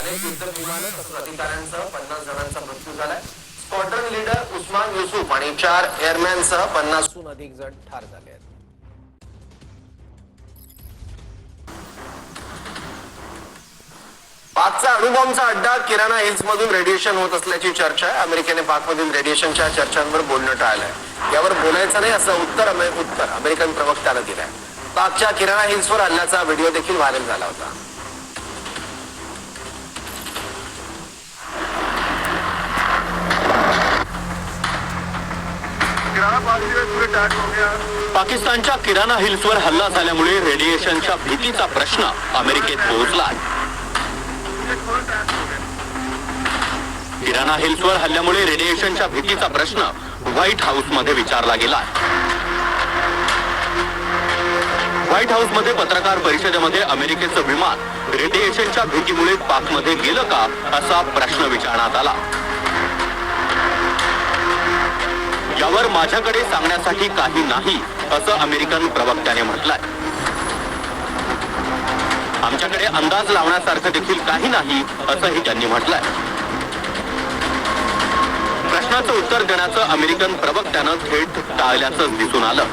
अनेक युद्धविमानं तसंच अधिकाऱ्यांसह 50 जणांचा मृत्यू झालाय. स्क्वॉड्रन लीडर उस्मान युसुफ आणि 4 एअरमॅनसह 50हून अधिक जण ठार झाले आहेत. पाकचा अणुबॉम्बचा अड्डा किराणा हिल्स मधून रेडिएशन होत असल्याची चर्चा आहे. अमेरिकेने पाकमधील रेडिएशनच्या चर्चांवर बोलणं टाळलंय. यावर बोलायचं नाही असं उत्तर अमेरिकन प्रवक्त्यानं दिलंय. पाकच्या किराणा हिल्सवर हल्ल्याचा व्हिडिओ देखील व्हायरल झाला होता. पाकिस्तानच्या किराणा हिल्सवर हल्ला झाल्यामुळे रेडिएशनच्या भीतीचा प्रश्न अमेरिकेत पोहोचला. किराणा हिल्सवर हल्ल्यामुळे रेडिएशनच्या भीतीचा प्रश्न व्हाईट हाऊसमध्ये विचारला गेला. व्हाईट हाऊसमध्ये पत्रकार परिषदेमध्ये अमेरिकेचं विमान रेडिएशनच्या भीतीमुळे पाकमध्ये गेलं का असा प्रश्न विचारण्यात आला. यावर माझ्याकडे सांगण्यासाठी काही नाही असं अमेरिकन प्रवक्त्याने म्हटलंय. आमच्याकडे अंदाज लावण्यासारखं देखील काही नाही असंही त्यांनी म्हटलंय. प्रश्नाचं उत्तर देण्याचं अमेरिकन प्रवक्त्यानं थेट टाळल्याचं दिसून आलं.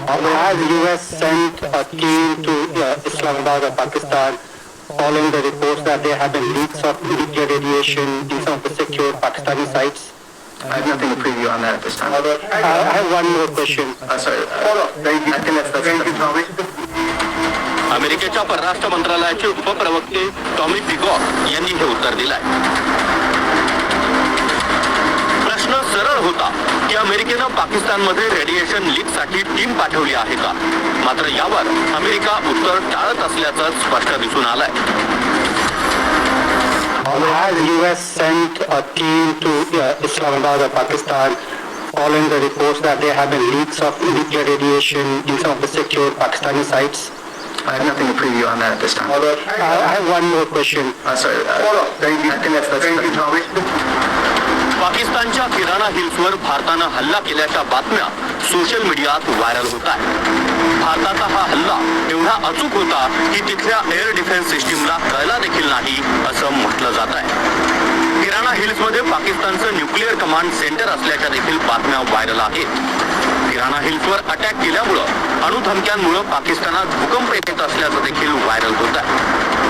Has U.S. sent a team to Islamabad or Pakistan following the reports that there have been leaks of nuclear radiation in some of the secure Pakistani sites? I have nothing to preview on that at this time. I have one more question. Sorry. I think that's अमेरिकेच्या परराष्ट्र मंत्रालयाचे उपप्रवक्ते Tommy peacock यांनी हे उत्तर दिलंय. प्रश्न सरळ होता की अमेरिकेनं पाकिस्तानमध्ये रेडिएशन लीकसाठी टीम पाठवली आहे का. मात्र यावर अमेरिका उत्तर टाळत असल्याचं स्पष्ट दिसून आलंय. Has U.S. sent a team to Islamabad or Pakistan following the reports that there have been leaks of nuclear radiation in some of the secure Pakistani sites? I have nothing to preview on that at this time. I have one more question. Sorry. I think that's पाकिस्तानच्या किराणा हिल्सवर भारतानं हल्ला केल्याच्या बातम्या social मीडियात viral होत आहेत. भारताचा हा हल्ला एवढा अचूक होता की तिथल्या एअर डिफेन्स सिस्टीमला कळला देखील नाही असं म्हटलं जात आहे. किराणा हिल्समध्ये पाकिस्तानचं न्यूक्लिअर कमांड सेंटर असल्याच्या देखील बातम्या व्हायरल आहेत. किराणा हिल्सवर अटॅक केल्यामुळं अणुधमक्यांमुळे पाकिस्तानात भूकंप येत असल्याचं देखील व्हायरल होत आहे.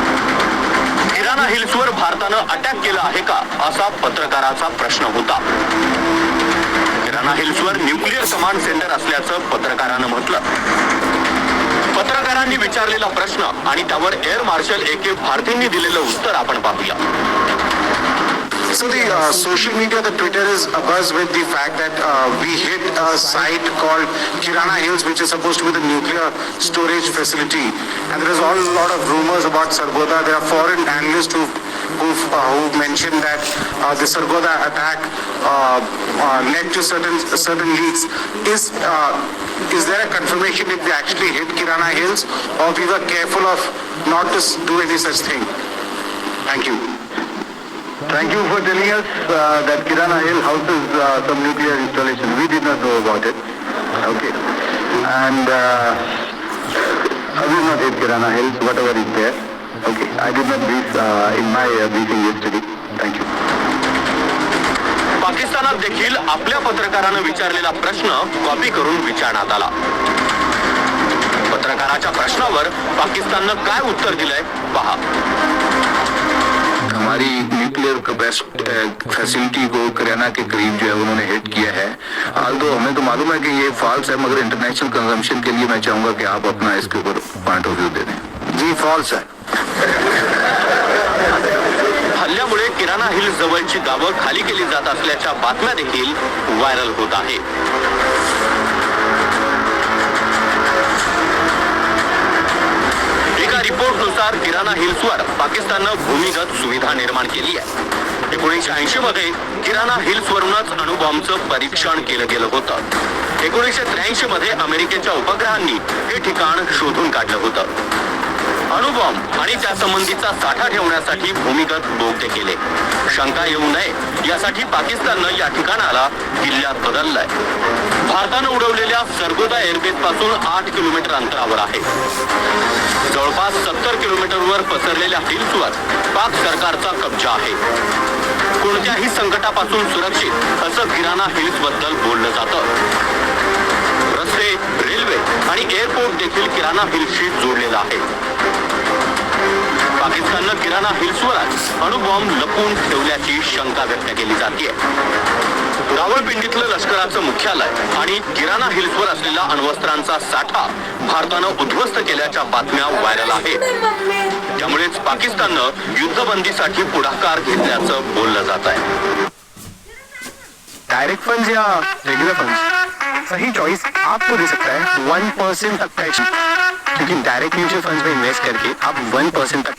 किराणा हिल्सवर भारतानं अटॅक केला आहे का असा पत्रकाराचा प्रश्न होता. किराणा हिल्सवर न्यूक्लिअर कमांड सेंटर असल्याचं पत्रकारानं म्हटलं. पत्रकारांनी विचारलेला प्रश्न आणि त्यावर एअर मार्शल A.K. भारतींनी दिलेलं उत्तर आपण पाहूया. So the social media, the Twitter is abuzz with the fact that we hit a site called Kirana Hills, which is supposed to be the nuclear storage facility, and there is a lot of rumors about Sargodha. There are foreign analysts who mentioned that the Sargodha attack led to certain leaks. Is there a confirmation if they actually hit Kirana Hills, or we were careful of not to do any such thing? Thank you. Thank you for telling us that Kirana Hill houses some nuclear installation. We did not know about it. Okay. And I will not hit Kirana Hills, whatever is there. Okay. I did not brief in my briefing yesterday. Thank you. पाकिस्तानात देखील आपल्या पत्रकारानं विचारलेला प्रश्न copy करून विचारण्यात आला. पत्रकाराच्या प्रश्नावर पाकिस्ताननं काय उत्तर दिलंय पहा. हमारी न्यूक्लियर फैसिलिटी को किराना के करीब जो है उन्होंने हिट किया है. तो हमें तो मालूम है कि ये फॉल्स है, मगर इंटरनेशनल कंजम्पशन के लिए मैं चाहूंगा कि आप अपना इसके ऊपर पॉइंट ऑफ व्यू दे दें. जी फॉल्स है. हल्ल्यामुळे किराणा हिल्स जवळची गावं खाली केली जात असल्याच्या बातम्या देखील व्हायरल होत आहे. एका रिपोर्टनुसार किराणा हिल्सवर पाकिस्ताननं भूमिगत सुविधा निर्माण केली आहे. 1980 मध्ये किराणा हिल्सवरूनच अणुबॉम्बचं परीक्षण केलं गेलं होतं. 1983 मध्ये अमेरिकेच्या उपग्रहांनी हे ठिकाण शोधून काढलं होतं. अणुबॉम्ब आणि त्यासंबंधीचा साठा ठेवण्यासाठी भूमिगत बोगदे केले. शंका येऊ नये यासाठी पाकिस्ताननं या ठिकाणाला किल्ल्यात बदललाय. भारतानं उडवलेल्या सरगोदा एअरबेस पासून 8 किलोमीटर अंतरावर आहे. जवळपास 70 किलोमीटरवर पसरलेल्या हिल्सवर पाक सरकारचा कब्जा आहे. कोणत्याही संकटापासून सुरक्षित असं किराणा हिल्स बद्दल बोललं जातं. रस्ते, रेल्वे आणि एअरपोर्ट देखील किराणा हिल्सशी जोडलेला आहे. पाकिस्ताननं किराणा हिल्सवरच अणुबॉम्ब लपवून ठेवल्याची शंका व्यक्त केली जाते. रावळपिंडीतलं लष्कराचं मुख्यालय आणि किराणा हिल्सवर असलेला अण्वस्त्रांचा साठा भारतानं उद्ध्वस्त केल्याच्या बातम्या व्हायरल आहेत. त्यामुळेच पाकिस्ताननं युद्धबंदीसाठी पुढाकार घेतल्याचं बोललं जात आहे. डायरेक्ट फंड्स या रेगुलर फंड्स, सही चॉइस आपको दे सकता है 1% तक का, क्योंकि डायरेक्ट म्यूचुअल फंड्स में इन्वेस्ट करके आप 1% तक